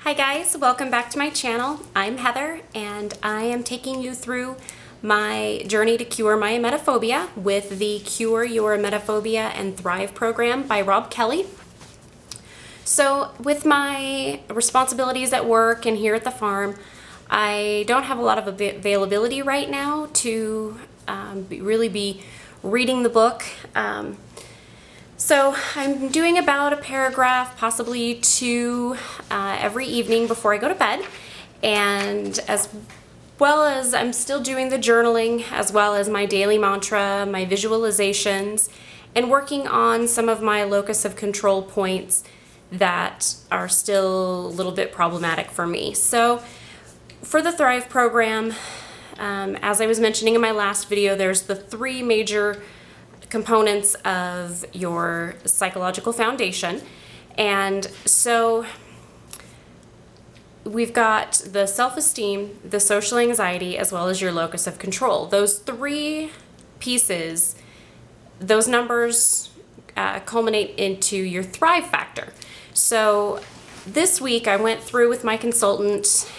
Hi guys, welcome back to my channel. I'm Heather and I am taking you through my journey to cure my emetophobia with the Cure Your Emetophobia and Thrive program by Rob Kelly. So with my responsibilities at work and here at the farm, I don't have a lot of availability right now to really be reading the book. So I'm doing about a paragraph, possibly two, every evening before I go to bed. And as well as I'm still doing the journaling, as well as my daily mantra, my visualizations, and working on some of my locus of control points that are still a little bit problematic for me. So for the Thrive program, as I was mentioning in my last video, there's the three major components of your psychological foundation. And so we've got the self-esteem, the social anxiety, as well as your locus of control. Those three pieces, those numbers culminate into your Thrive factor. So this week I went through with my consultant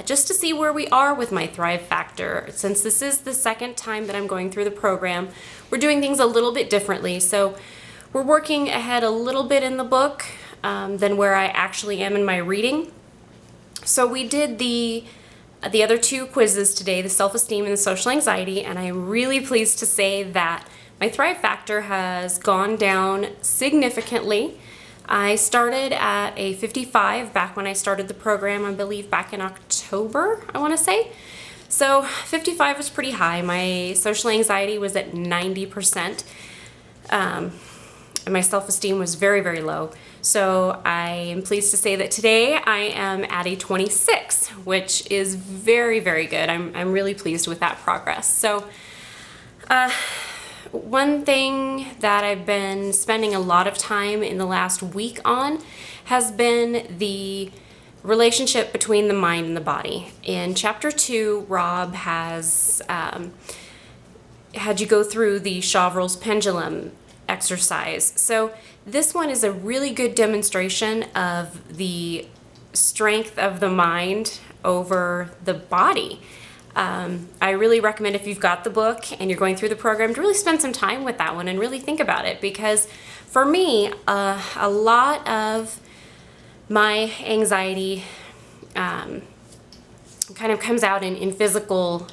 just to see where we are with my Thrive factor. Since this is the second time that I'm going through the program, we're doing things a little bit differently. So we're working ahead a little bit in the book than where I actually am in my reading. So we did the other two quizzes today, the self-esteem and the social anxiety, and I'm really pleased to say that my Thrive factor has gone down significantly. I started at a 55 back when I started the program, I believe back in October, I want to say. So 55 was pretty high. My social anxiety was at 90%, and my self-esteem was very, very low. So I am pleased to say that today I am at a 26, which is very, very good. I'm really pleased with that progress. So one thing that I've been spending a lot of time in the last week on has been the relationship between the mind and the body. In chapter 2, Rob has had you go through the Chevreul's pendulum exercise. So this one is a really good demonstration of the strength of the mind over the body. I really recommend, if you've got the book and you're going through the program, to really spend some time with that one and really think about it, because for me, a lot of my anxiety kind of comes out in physical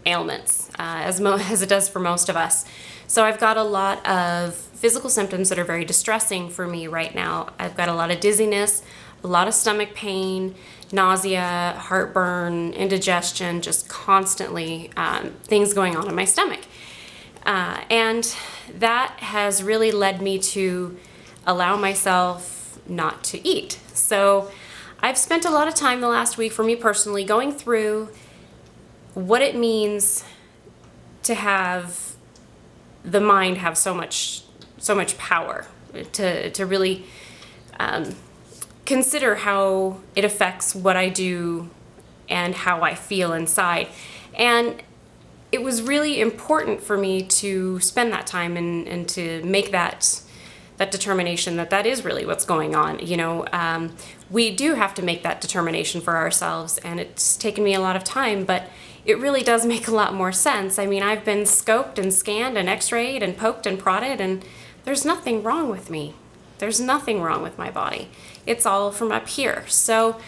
ailments, as it does for most of us. So I've got a lot of physical symptoms that are very distressing for me right now. I've got a lot of dizziness, a lot of stomach pain, nausea, heartburn, indigestion, just constantly things going on in my stomach. And that has really led me to allow myself not to eat. So I've spent a lot of time the last week, for me personally, going through what it means to have the mind have so much power, to really consider how it affects what I do and how I feel inside. And it was really important for me to spend that time and to make that determination that is really what's going on. You know, we do have to make that determination for ourselves, and it's taken me a lot of time, but it really does make a lot more sense. I mean, I've been scoped and scanned and x-rayed and poked and prodded, and there's nothing wrong with me. There's nothing wrong with my body. It's all from up here. So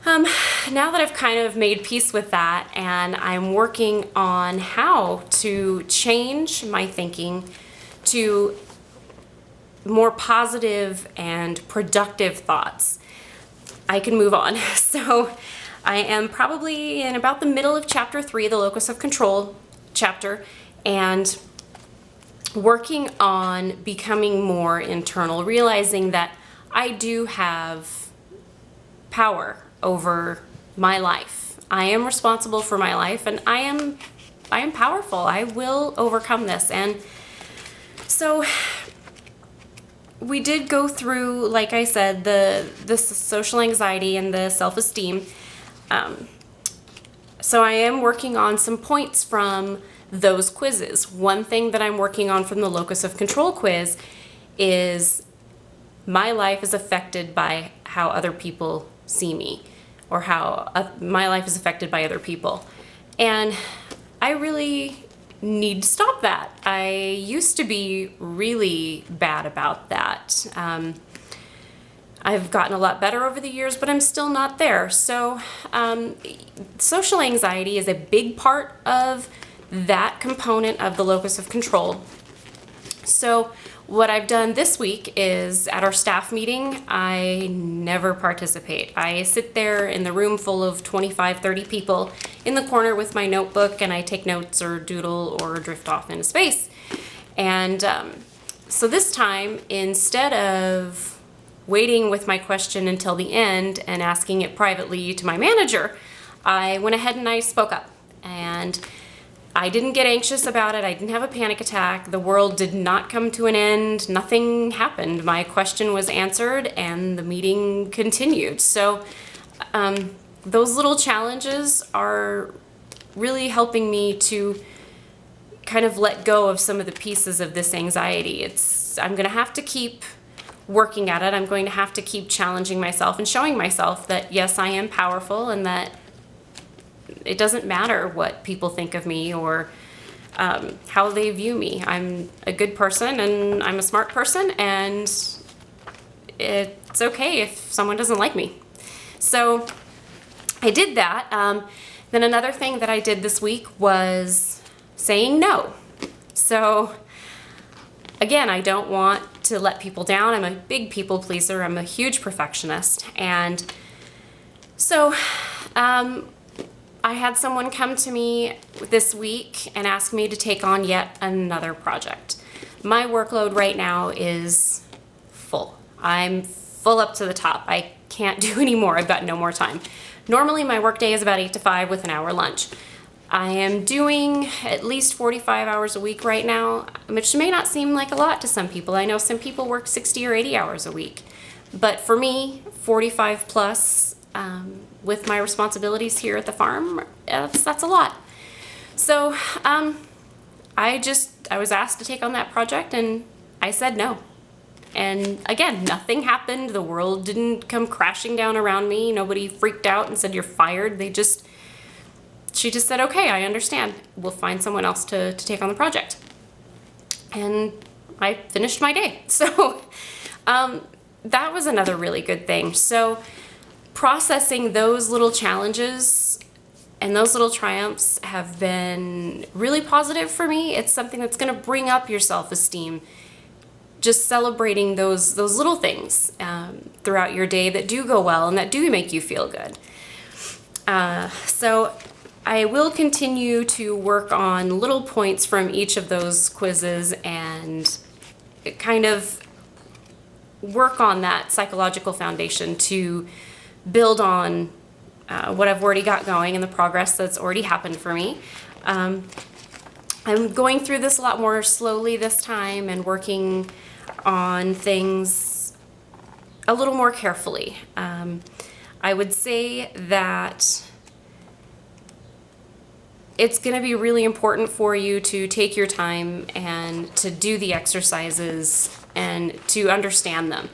now that I've kind of made peace with that, and I'm working on how to change my thinking to more positive and productive thoughts, I can move on. So I am probably in about the middle of chapter 3, the Locus of Control chapter, and working on becoming more internal, realizing that I do have power over my life. I am responsible for my life, and I am powerful. I will overcome this. And so we did go through, like I said, the social anxiety and the self-esteem. So I am working on some points from those quizzes. One thing that I'm working on from the Locus of Control quiz is my life is affected by how other people see me or how my life is affected by other people. And I really need to stop that. I used to be really bad about that. I've gotten a lot better over the years, but I'm still not there. So social anxiety is a big part of that component of the locus of control. So what I've done this week is at our staff meeting, I never participate. I sit there in the room full of 25, 30 people in the corner with my notebook, and I take notes or doodle or drift off into space. And so this time, instead of waiting with my question until the end and asking it privately to my manager, I went ahead and I spoke up. And I didn't get anxious about it. I didn't have a panic attack. The world did not come to an end. Nothing happened. My question was answered and the meeting continued. So those little challenges are really helping me to kind of let go of some of the pieces of this anxiety. I'm going to have to keep working at it. I'm going to have to keep challenging myself and showing myself that yes, I am powerful and that it doesn't matter what people think of me or how they view me. I'm a good person and I'm a smart person, and it's okay if someone doesn't like me. So I did that. Then another thing that I did this week was saying no. So again, I don't want to let people down. I'm a big people pleaser. I'm a huge perfectionist. And so I had someone come to me this week and ask me to take on yet another project. My workload right now is full. I'm full up to the top. I can't do any more. I've got no more time. Normally my workday is about 8 to 5 with an hour lunch. I am doing at least 45 hours a week right now, which may not seem like a lot to some people. I know some people work 60 or 80 hours a week. But for me, 45 plus, with my responsibilities here at the farm, that's a lot. So I was asked to take on that project and I said no. And again, nothing happened. The world didn't come crashing down around me. Nobody freaked out and said, you're fired. She just said, okay, I understand. We'll find someone else to take on the project. And I finished my day. So that was another really good thing. So processing those little challenges and those little triumphs have been really positive for me. It's something that's going to bring up your self-esteem. Just celebrating those little things throughout your day that do go well and that do make you feel good. So I will continue to work on little points from each of those quizzes and kind of work on that psychological foundation to build on what I've already got going and the progress that's already happened for me. I'm going through this a lot more slowly this time and working on things a little more carefully. I would say that it's going to be really important for you to take your time and to do the exercises and to understand them.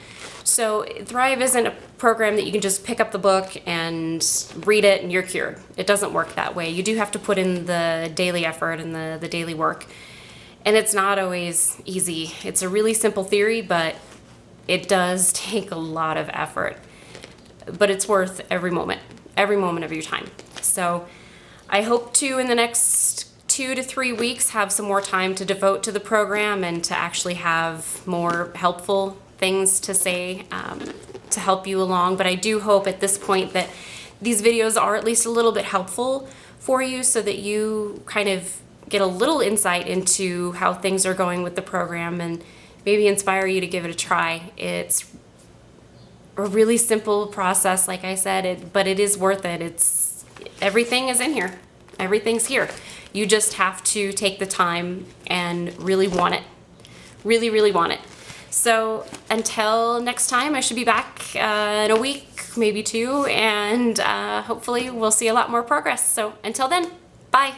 So Thrive isn't a program that you can just pick up the book and read it and you're cured. It doesn't work that way. You do have to put in the daily effort and the daily work. And it's not always easy. It's a really simple theory, but it does take a lot of effort. But it's worth every moment of your time. So I hope to, in the next 2 to 3 weeks, have some more time to devote to the program and to actually have more helpful things to say to help you along. But I do hope at this point that these videos are at least a little bit helpful for you so that you kind of get a little insight into how things are going with the program and maybe inspire you to give it a try. It's a really simple process, like I said, but it is worth it. Everything is in here. Everything's here. You just have to take the time and really want it. Really, really want it. So until next time, I should be back in a week, maybe 2, and hopefully we'll see a lot more progress. So until then, bye.